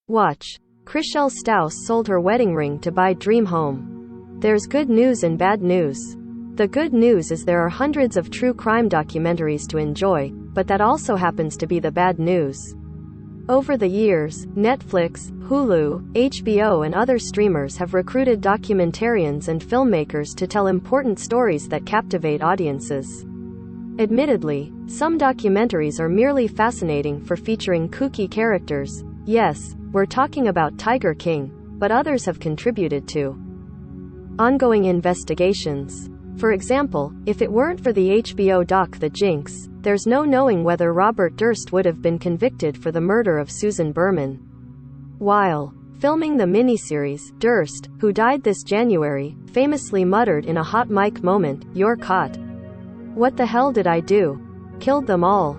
Watch. Chriselle Staus sold her wedding ring to buy dream home. There's good news and bad news. The good news is there are hundreds of true crime documentaries to enjoy, but that also happens to be the bad news. Over the years, Netflix, Hulu, HBO and other streamers have recruited documentarians and filmmakers to tell important stories that captivate audiences. Admittedly, some documentaries are merely fascinating for featuring kooky characters. Yes, we're talking about Tiger King, but others have contributed to ongoing investigations. For example, if it weren't for the HBO doc The Jinx, there's no knowing whether Robert Durst would have been convicted for the murder of Susan Berman. While filming the miniseries, Durst, who died this January, famously muttered in a hot mic moment, "You're caught. What the hell did I do? Killed them all."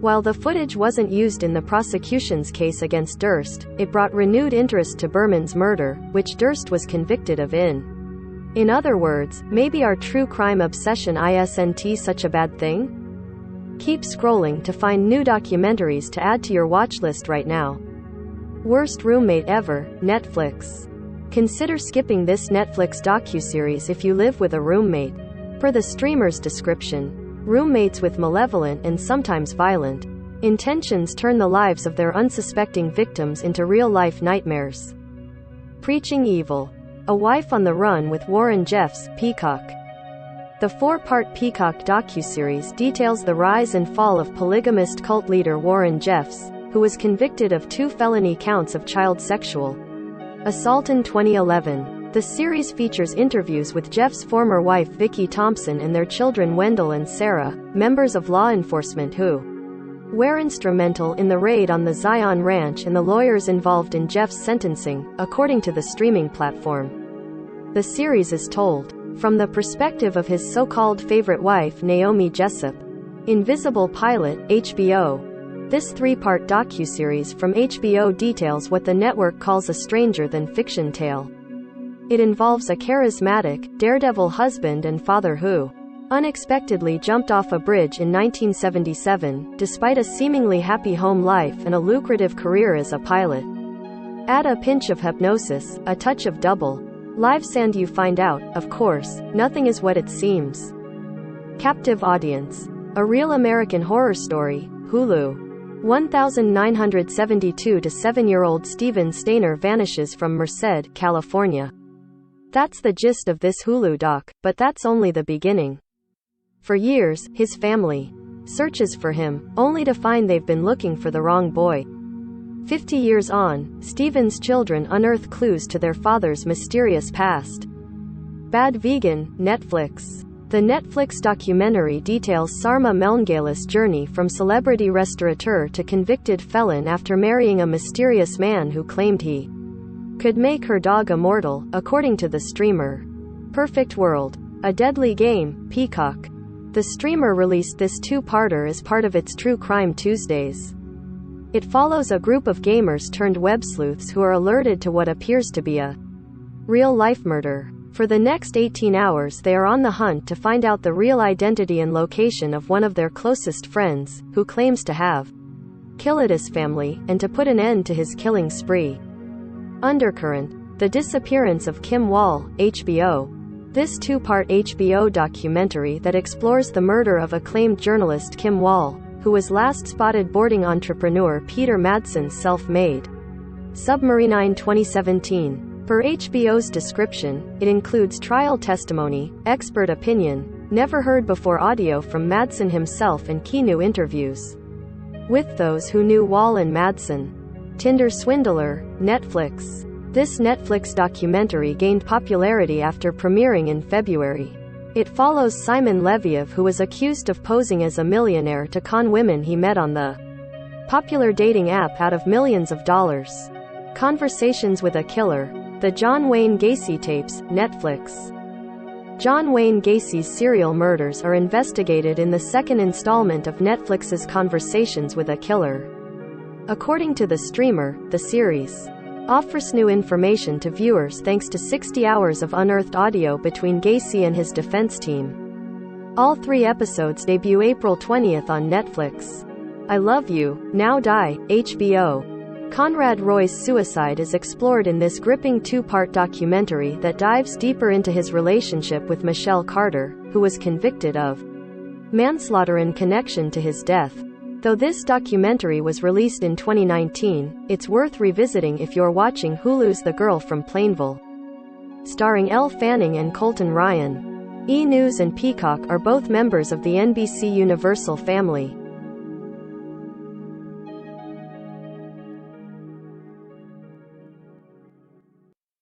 While the footage wasn't used in the prosecution's case against Durst, it brought renewed interest to Berman's murder, which Durst was convicted of In other words, maybe our true crime obsession isn't such a bad thing? Keep scrolling to find new documentaries to add to your watch list right now. Worst Roommate Ever, Netflix. Consider skipping this Netflix docuseries if you live with a roommate. Per the streamer's description, roommates with malevolent and sometimes violent intentions turn the lives of their unsuspecting victims into real-life nightmares. Preaching Evil. A Wife on the Run with Warren Jeffs, Peacock. The 4-part Peacock docuseries details the rise and fall of polygamist cult leader Warren Jeffs, who was convicted of 2 felony counts of child sexual assault in 2011. The series features interviews with Jeff's former wife Vicki Thompson and their children Wendell and Sarah, members of law enforcement who were instrumental in the raid on the Zion Ranch and the lawyers involved in Jeff's sentencing, according to the streaming platform. The series is told from the perspective of his so-called favorite wife Naomi Jessup. Invisible Pilot, HBO. This 3-part docuseries from HBO details what the network calls a stranger-than-fiction tale. It involves a charismatic, daredevil husband and father who unexpectedly jumped off a bridge in 1977, despite a seemingly happy home life and a lucrative career as a pilot. Add a pinch of hypnosis, a touch of double lives and you find out, of course, nothing is what it seems. Captive Audience. A Real American Horror Story, Hulu. 1972 to 7-year-old Steven Stainer vanishes from Merced, California. That's the gist of this Hulu doc, but that's only the beginning. For years, his family searches for him, only to find they've been looking for the wrong boy. 50 years on, Steven's children unearth clues to their father's mysterious past. Bad Vegan, Netflix. The Netflix documentary details Sarma Melngala's journey from celebrity restaurateur to convicted felon after marrying a mysterious man who claimed he could make her dog immortal, according to the streamer. Perfect World. A Deadly Game, Peacock. The streamer released this 2-parter as part of its True Crime Tuesdays. It follows a group of gamers turned web sleuths who are alerted to what appears to be a real-life murder. For the next 18 hours they are on the hunt to find out the real identity and location of one of their closest friends, who claims to have killed his family, and to put an end to his killing spree. Undercurrent. The Disappearance of Kim Wall, HBO. This 2-part HBO documentary that explores the murder of acclaimed journalist Kim Wall, who was last spotted boarding entrepreneur Peter Madson's self-made submarine 2017. Per HBO's description, it includes trial testimony, expert opinion, never-heard-before audio from Madson himself and key new interviews with those who knew Wall and Madson. Tinder Swindler, Netflix. This Netflix documentary gained popularity after premiering in February. It follows Simon Leviev, who was accused of posing as a millionaire to con women he met on the popular dating app out of millions of dollars. Conversations with a Killer. The John Wayne Gacy Tapes, Netflix. John Wayne Gacy's serial murders are investigated in the 2nd installment of Netflix's Conversations with a Killer. According to the streamer, the series offers new information to viewers thanks to 60 hours of unearthed audio between Gacy and his defense team. All 3 episodes debut April 20th on Netflix. I Love You, Now Die, HBO. Conrad Roy's suicide is explored in this gripping two-part documentary that dives deeper into his relationship with Michelle Carter, who was convicted of manslaughter in connection to his death. Though this documentary was released in 2019, it's worth revisiting if you're watching Hulu's The Girl from Plainville, starring Elle Fanning and Colton Ryan. E! News and Peacock are both members of the NBC Universal family.